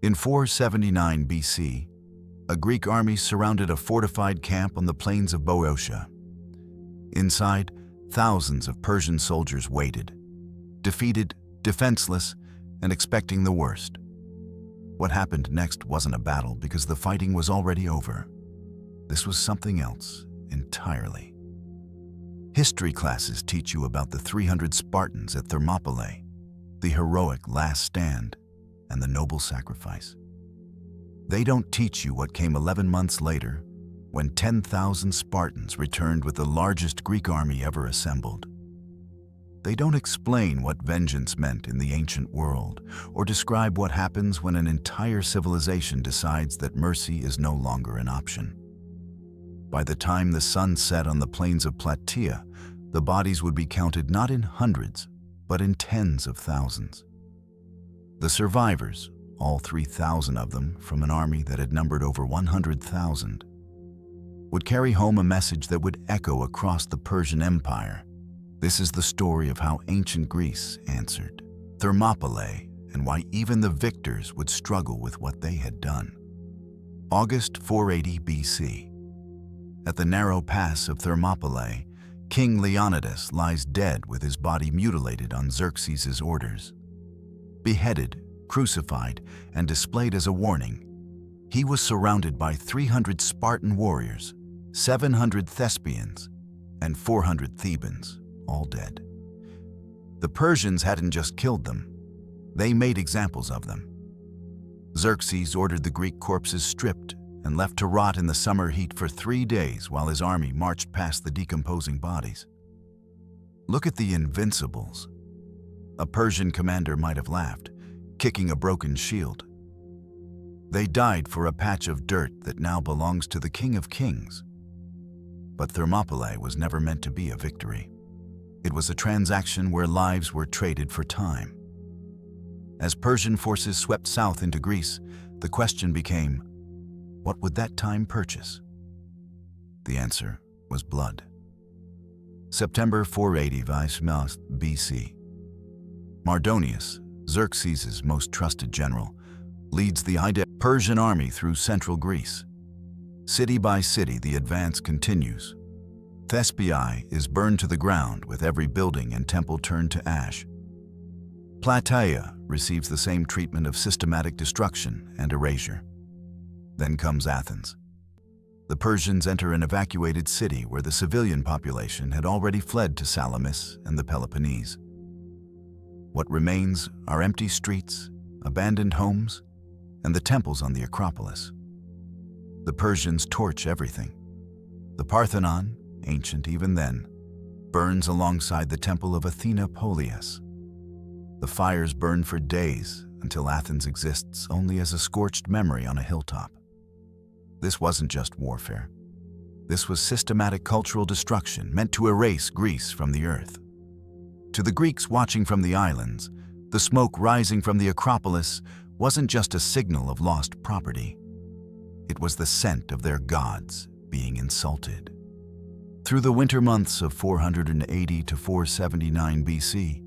In 479 BC, a Greek army surrounded a fortified camp on the plains of Boeotia. Inside, thousands of Persian soldiers waited, defeated, defenseless, and expecting the worst. What happened next wasn't a battle because the fighting was already over. This was something else entirely. History classes teach you about the 300 Spartans at Thermopylae, the heroic last stand, and the noble sacrifice. They don't teach you what came 11 months later, when 10,000 Spartans returned with the largest Greek army ever assembled. They don't explain what vengeance meant in the ancient world, or describe what happens when an entire civilization decides that mercy is no longer an option. By the time the sun set on the plains of Plataea, the bodies would be counted not in hundreds, but in tens of thousands. The survivors, all 3,000 of them from an army that had numbered over 100,000, would carry home a message that would echo across the Persian Empire. This is the story of how ancient Greece answered Thermopylae and why even the victors would struggle with what they had done. August 480 BC. At the narrow pass of Thermopylae, King Leonidas lies dead with his body mutilated on Xerxes' orders. Beheaded, crucified, and displayed as a warning, he was surrounded by 300 Spartan warriors, 700 Thespians, and 400 Thebans, all dead. The Persians hadn't just killed them, they made examples of them. Xerxes ordered the Greek corpses stripped and left to rot in the summer heat for 3 days while his army marched past the decomposing bodies. Look at the invincibles. A Persian commander might have laughed, kicking a broken shield. They died for a patch of dirt that now belongs to the King of Kings. But Thermopylae was never meant to be a victory. It was a transaction where lives were traded for time. As Persian forces swept south into Greece, the question became, what would that time purchase? The answer was blood. September 480 BC. Mardonius, Xerxes' most trusted general, leads the Persian army through central Greece. City by city, the advance continues. Thebes is burned to the ground with every building and temple turned to ash. Plataea receives the same treatment of systematic destruction and erasure. Then comes Athens. The Persians enter an evacuated city where the civilian population had already fled to Salamis and the Peloponnese. What remains are empty streets, abandoned homes, and the temples on the Acropolis. The Persians torch everything. The Parthenon, ancient even then, burns alongside the temple of Athena Polias. The fires burn for days until Athens exists only as a scorched memory on a hilltop. This wasn't just warfare. This was systematic cultural destruction meant to erase Greece from the earth. To the Greeks watching from the islands, the smoke rising from the Acropolis wasn't just a signal of lost property. It was the scent of their gods being insulted. Through the winter months of 480 to 479 BC,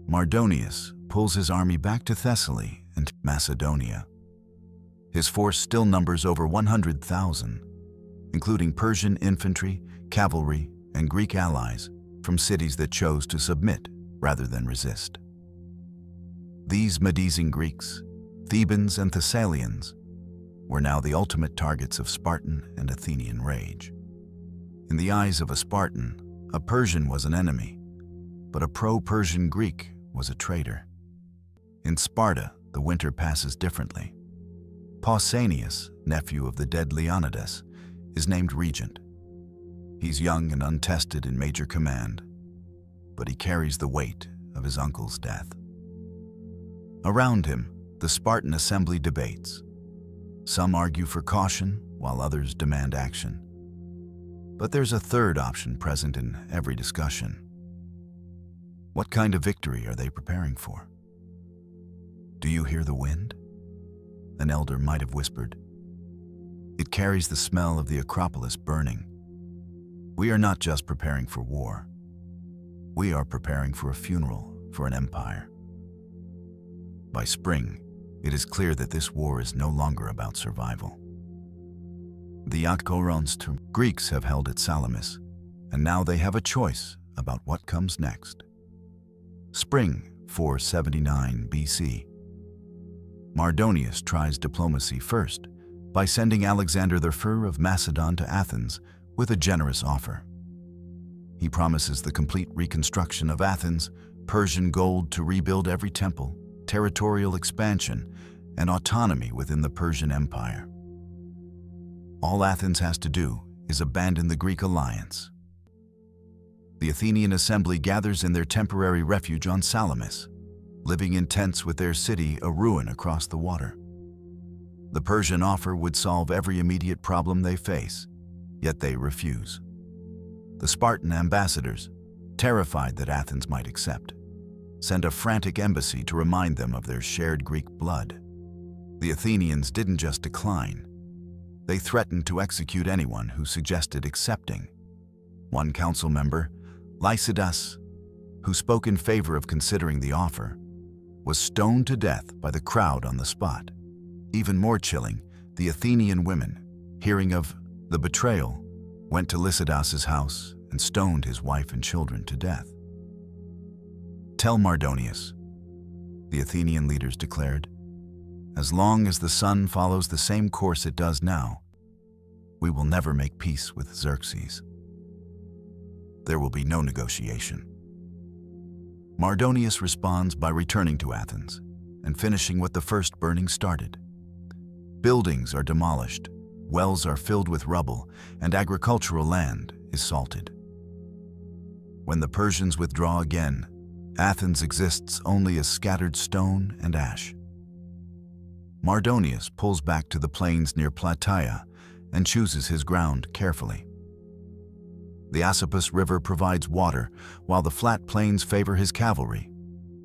Mardonius pulls his army back to Thessaly and Macedonia. His force still numbers over 100,000, including Persian infantry, cavalry, and Greek allies from cities that chose to submit rather than resist. These Median Greeks, Thebans and Thessalians, were now the ultimate targets of Spartan and Athenian rage. In the eyes of a Spartan, a Persian was an enemy, but a pro-Persian Greek was a traitor. In Sparta, the winter passes differently. Pausanias, nephew of the dead Leonidas, is named regent. He's young and untested in major command, but he carries the weight of his uncle's death. Around him, the Spartan assembly debates. Some argue for caution, while others demand action. But there's a third option present in every discussion. What kind of victory are they preparing for? Do you hear the wind? An elder might have whispered. It carries the smell of the Acropolis burning. We are not just preparing for war. We are preparing for a funeral for an empire. By spring, It is clear that this war is no longer about survival. The Greeks have held at Salamis, and now they have a choice about what comes next. Spring 479 BC. Mardonius tries diplomacy first by sending Alexander the Fur of Macedon to Athens with a generous offer. He promises the complete reconstruction of Athens, Persian gold to rebuild every temple, territorial expansion, and autonomy within the Persian Empire. All Athens has to do is abandon the Greek alliance. The Athenian assembly gathers in their temporary refuge on Salamis, living in tents with their city a ruin across the water. The Persian offer would solve every immediate problem they face, yet they refuse. The Spartan ambassadors, terrified that Athens might accept, send a frantic embassy to remind them of their shared Greek blood. The Athenians didn't just decline. They threatened to execute anyone who suggested accepting. One council member, Lycidas, who spoke in favor of considering the offer, was stoned to death by the crowd on the spot. Even more chilling, the Athenian women, hearing of the betrayal, went to Lycidas's house and stoned his wife and children to death. "Tell Mardonius," the Athenian leaders declared, "as long as the sun follows the same course it does now, we will never make peace with Xerxes. There will be no negotiation." Mardonius responds by returning to Athens and finishing what the first burning started. Buildings are demolished, wells are filled with rubble, and agricultural land is salted. When the Persians withdraw again, Athens exists only as scattered stone and ash. Mardonius pulls back to the plains near Plataea and chooses his ground carefully. The Asopus River provides water, while the flat plains favor his cavalry,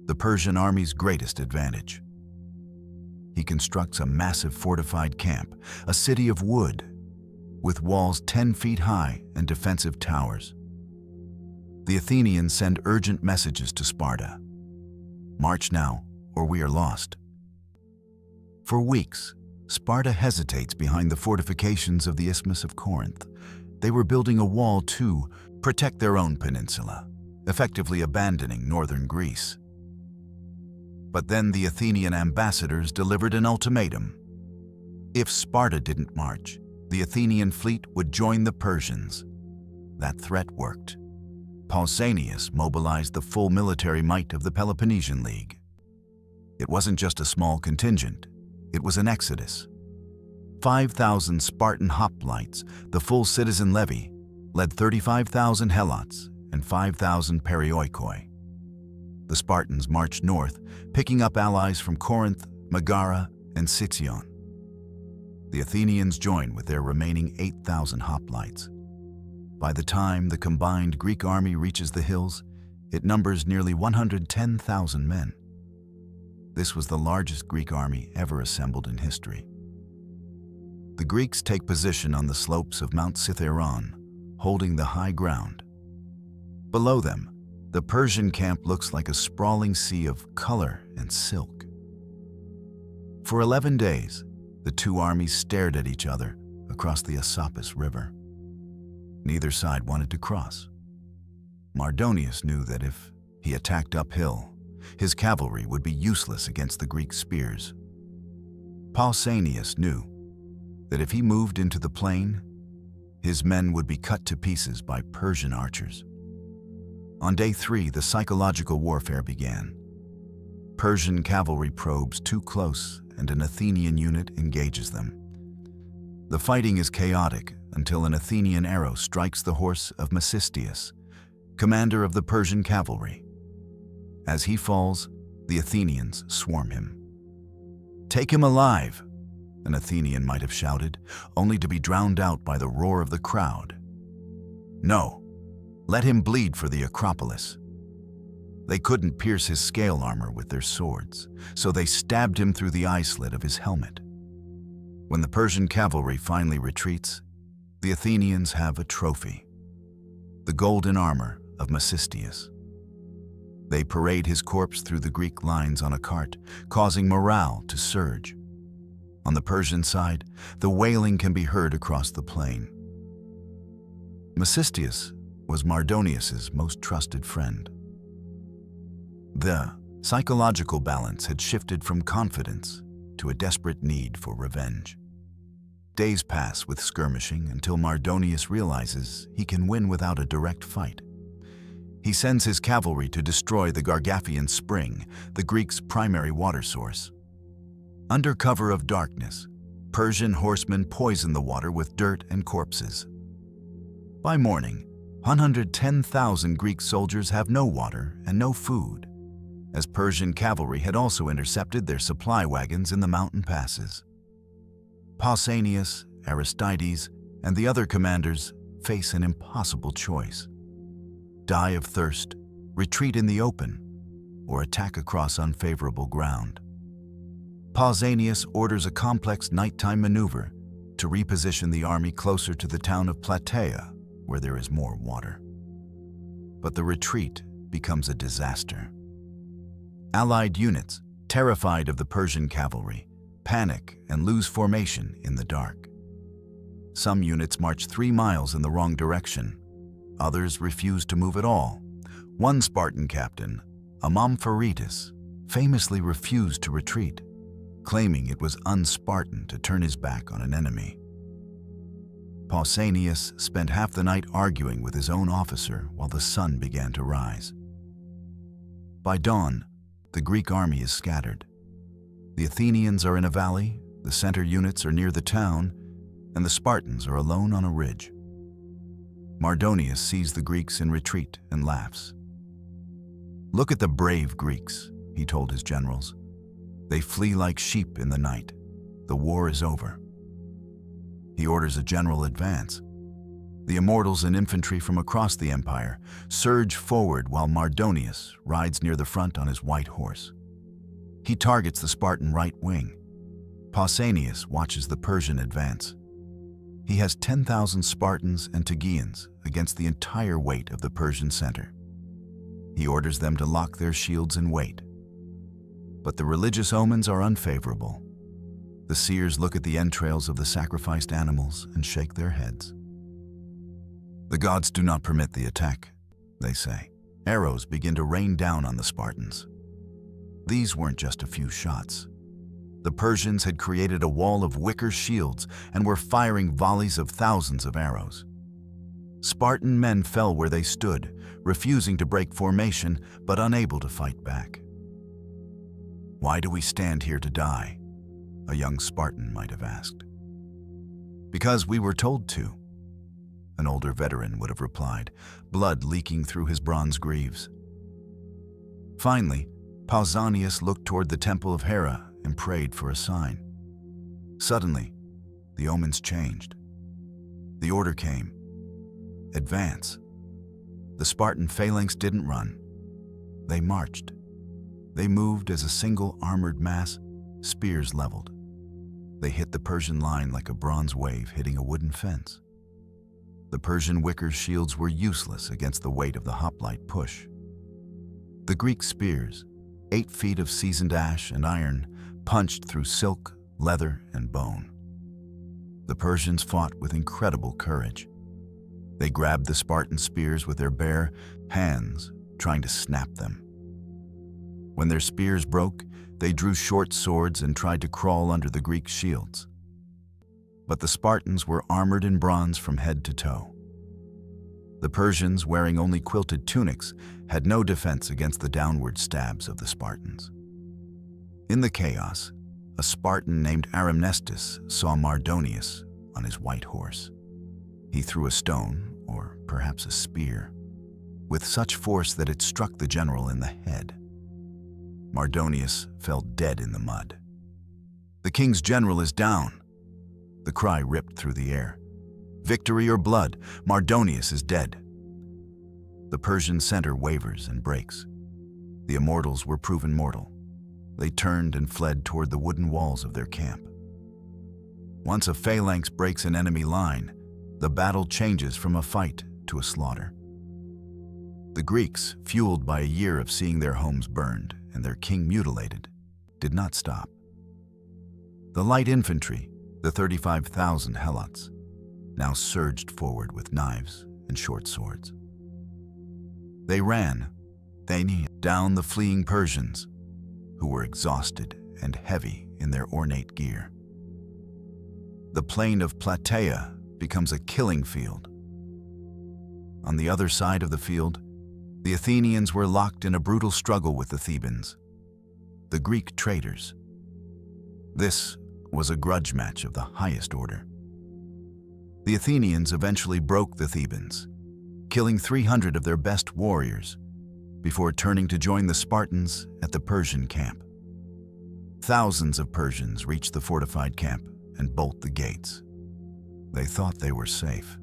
the Persian army's greatest advantage. He constructs a massive fortified camp, a city of wood, with walls 10 feet high and defensive towers. The Athenians send urgent messages to Sparta. "March now, or we are lost." For weeks, Sparta hesitates behind the fortifications of the Isthmus of Corinth. They were building a wall to protect their own peninsula, effectively abandoning northern Greece. But then the Athenian ambassadors delivered an ultimatum. If Sparta didn't march, the Athenian fleet would join the Persians. That threat worked. Pausanias mobilized the full military might of the Peloponnesian League. It wasn't just a small contingent, it was an exodus. 5,000 Spartan Hoplites, the full citizen levy, led 35,000 Helots and 5,000 Perioikoi. The Spartans marched north, picking up allies from Corinth, Megara, and Sicyon. The Athenians joined with their remaining 8,000 Hoplites. By the time the combined Greek army reaches the hills, it numbers nearly 110,000 men. This was the largest Greek army ever assembled in history. The Greeks take position on the slopes of Mount Cithaeron, holding the high ground. Below them, the Persian camp looks like a sprawling sea of color and silk. For 11 days, the two armies stared at each other across the Asopus River. Neither side wanted to cross. Mardonius knew that if he attacked uphill, his cavalry would be useless against the Greek spears. Pausanias knew that if he moved into the plain, his men would be cut to pieces by Persian archers. On day 3, the psychological warfare began. Persian cavalry probes too close and an Athenian unit engages them. The fighting is chaotic until an Athenian arrow strikes the horse of Masistius, commander of the Persian cavalry. As he falls, the Athenians swarm him. "Take him alive," an Athenian might have shouted, only to be drowned out by the roar of the crowd. "No, let him bleed for the Acropolis." They couldn't pierce his scale armor with their swords, so they stabbed him through the eye slit of his helmet. When the Persian cavalry finally retreats, the Athenians have a trophy: the golden armor of Masistius. They parade his corpse through the Greek lines on a cart, causing morale to surge. On the Persian side, the wailing can be heard across the plain. Masistius was Mardonius's most trusted friend. The psychological balance had shifted from confidence to a desperate need for revenge. Days pass with skirmishing until Mardonius realizes he can win without a direct fight. He sends his cavalry to destroy the Gargantian spring, the Greeks' primary water source. Under cover of darkness, Persian horsemen poison the water with dirt and corpses. By morning, 110,000 Greek soldiers have no water and no food, as Persian cavalry had also intercepted their supply wagons in the mountain passes. Pausanias, Aristides, and the other commanders face an impossible choice: die of thirst, retreat in the open, or attack across unfavorable ground. Pausanias orders a complex nighttime maneuver to reposition the army closer to the town of Plataea, where there is more water. But the retreat becomes a disaster. Allied units, terrified of the Persian cavalry, panic and lose formation in the dark. Some units march 3 miles in the wrong direction. Others refuse to move at all. One Spartan captain, Herodotus, famously refused to retreat, claiming it was un-Spartan to turn his back on an enemy. Pausanias spent half the night arguing with his own officer while the sun began to rise. By dawn, the Greek army is scattered. The Athenians are in a valley, the center units are near the town, and the Spartans are alone on a ridge. Mardonius sees the Greeks in retreat and laughs. "Look at the brave Greeks," he told his generals. "They flee like sheep in the night. The war is over." He orders a general advance. The immortals and infantry from across the empire surge forward while Mardonius rides near the front on his white horse. He targets the Spartan right wing. Pausanias watches the Persian advance. He has 10,000 Spartans and Tegeans against the entire weight of the Persian center. He orders them to lock their shields and wait. But the religious omens are unfavorable. The seers look at the entrails of the sacrificed animals and shake their heads. "The gods do not permit the attack," they say. Arrows begin to rain down on the Spartans. These weren't just a few shots. The Persians had created a wall of wicker shields and were firing volleys of thousands of arrows. Spartan men fell where they stood, refusing to break formation but unable to fight back. "Why do we stand here to die?" a young Spartan might have asked. "Because we were told to," an older veteran would have replied, blood leaking through his bronze greaves. Finally, Pausanias looked toward the temple of Hera and prayed for a sign. Suddenly, the omens changed. The order came: advance. The Spartan phalanx didn't run. They marched. They moved as a single armored mass, spears leveled. They hit the Persian line like a bronze wave hitting a wooden fence. The Persian wicker shields were useless against the weight of the hoplite push. The Greek spears, 8 feet of seasoned ash and iron, punched through silk, leather, and bone. The Persians fought with incredible courage. They grabbed the Spartan spears with their bare hands, trying to snap them. When their spears broke, they drew short swords and tried to crawl under the Greek shields. But the Spartans were armored in bronze from head to toe. The Persians, wearing only quilted tunics, had no defense against the downward stabs of the Spartans. In the chaos, a Spartan named Avenged saw Mardonius on his white horse. He threw a stone, or perhaps a spear, with such force that it struck the general in the head. Mardonius fell dead in the mud. "The king's general is down!" The cry ripped through the air. "Victory or blood, Mardonius is dead." The Persian center wavers and breaks. The immortals were proven mortal. They turned and fled toward the wooden walls of their camp. Once a phalanx breaks an enemy line, the battle changes from a fight to a slaughter. The Greeks, fueled by a year of seeing their homes burned and their king mutilated, did not stop. The light infantry, the 35,000 helots, now surged forward with knives and short swords. They ran, down the fleeing Persians, who were exhausted and heavy in their ornate gear. The plain of Plataea becomes a killing field. On the other side of the field, the Athenians were locked in a brutal struggle with the Thebans, the Greek traders. This was a grudge match of the highest order. The Athenians eventually broke the Thebans, killing 300 of their best warriors before turning to join the Spartans at the Persian camp. Thousands of Persians reached the fortified camp and bolt the gates. They thought they were safe.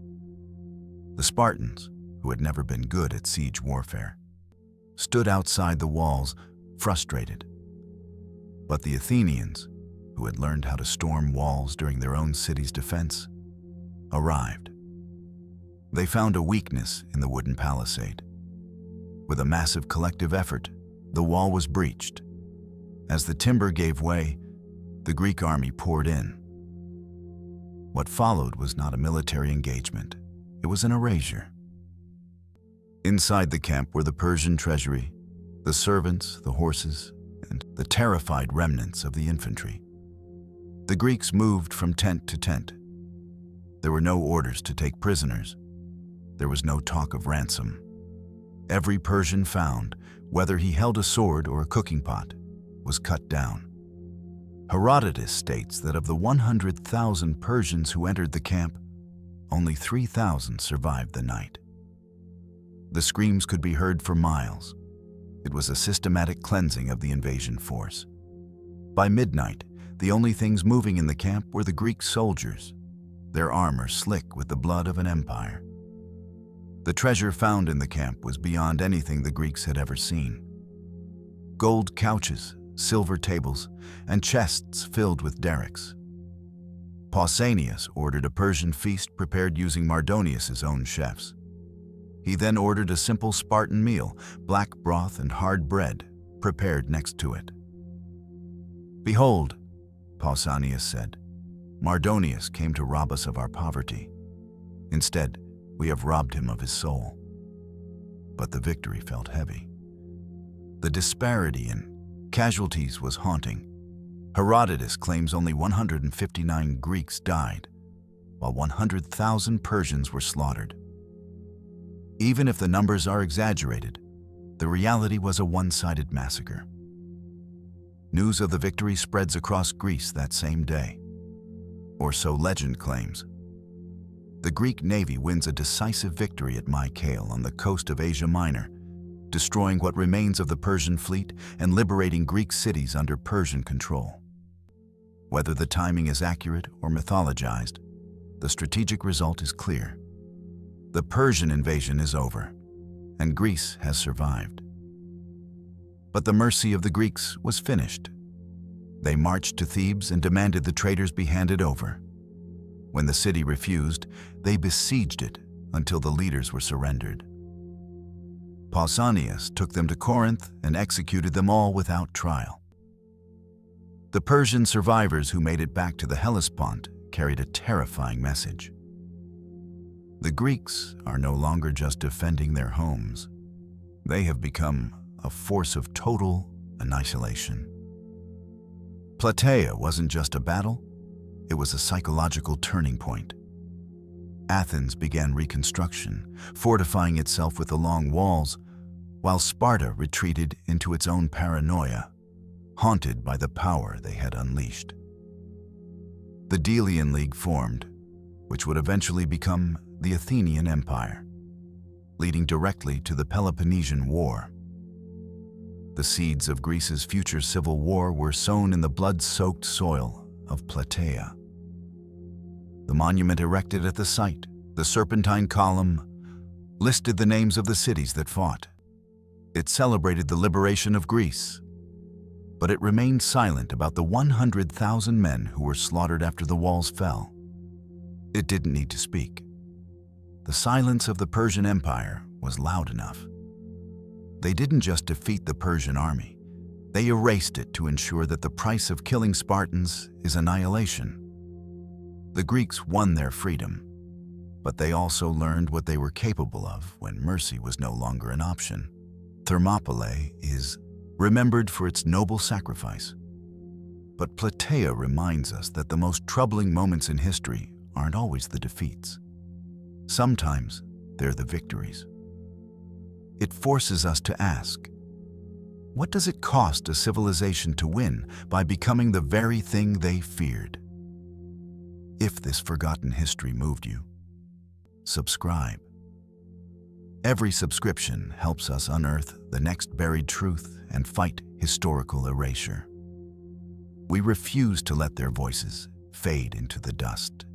The Spartans, who had never been good at siege warfare, stood outside the walls, frustrated. But the Athenians, who had learned how to storm walls during their own city's defense, arrived. They found a weakness in the wooden palisade. With a massive collective effort, the wall was breached. As the timber gave way, the Greek army poured in. What followed was not a military engagement. It was an erasure. Inside the camp were the Persian treasury, the servants, the horses, and the terrified remnants of the infantry. The Greeks moved from tent to tent. There were no orders to take prisoners. There was no talk of ransom. Every Persian found, whether he held a sword or a cooking pot, was cut down. Herodotus states that of the 100,000 Persians who entered the camp, only 3,000 survived the night. The screams could be heard for miles. It was a systematic cleansing of the invasion force. By midnight, the only things moving in the camp were the Greek soldiers, their armor slick with the blood of an empire. The treasure found in the camp was beyond anything the Greeks had ever seen. Gold couches, silver tables, and chests filled with derricks. Pausanias ordered a Persian feast prepared using Mardonius's own chefs. He then ordered a simple Spartan meal, black broth and hard bread, prepared next to it. "Behold," Pausanias said, "Mardonius came to rob us of our poverty. Instead, we have robbed him of his soul." But the victory felt heavy. The disparity in casualties was haunting. Herodotus claims only 159 Greeks died, while 100,000 Persians were slaughtered. Even if the numbers are exaggerated, the reality was a one-sided massacre. News of the victory spreads across Greece that same day, or so legend claims. The Greek navy wins a decisive victory at Mycale on the coast of Asia Minor, destroying what remains of the Persian fleet and liberating Greek cities under Persian control. Whether the timing is accurate or mythologized, the strategic result is clear. The Persian invasion is over, and Greece has survived. But the mercy of the Greeks was finished. They marched to Thebes and demanded the traitors be handed over. When the city refused, they besieged it until the leaders were surrendered. Pausanias took them to Corinth and executed them all without trial. The Persian survivors who made it back to the Hellespont carried a terrifying message. The Greeks are no longer just defending their homes. They have become a force of total annihilation. Plataea wasn't just a battle, it was a psychological turning point. Athens began reconstruction, fortifying itself with the long walls, while Sparta retreated into its own paranoia, haunted by the power they had unleashed. The Delian League formed, which would eventually become the Athenian Empire, leading directly to the Peloponnesian War. The seeds of Greece's future civil war were sown in the blood-soaked soil of Plataea. The monument erected at the site, the Serpentine Column, listed the names of the cities that fought. It celebrated the liberation of Greece, but it remained silent about the 100,000 men who were slaughtered after the walls fell. It didn't need to speak. The silence of the Persian Empire was loud enough. They didn't just defeat the Persian army. They erased it to ensure that the price of killing Spartans is annihilation. The Greeks won their freedom, but they also learned what they were capable of when mercy was no longer an option. Thermopylae is remembered for its noble sacrifice. But Plataea reminds us that the most troubling moments in history aren't always the defeats. Sometimes they're the victories. It forces us to ask, what does it cost a civilization to win by becoming the very thing they feared? If this forgotten history moved you, subscribe. Every subscription helps us unearth the next buried truth and fight historical erasure. We refuse to let their voices fade into the dust.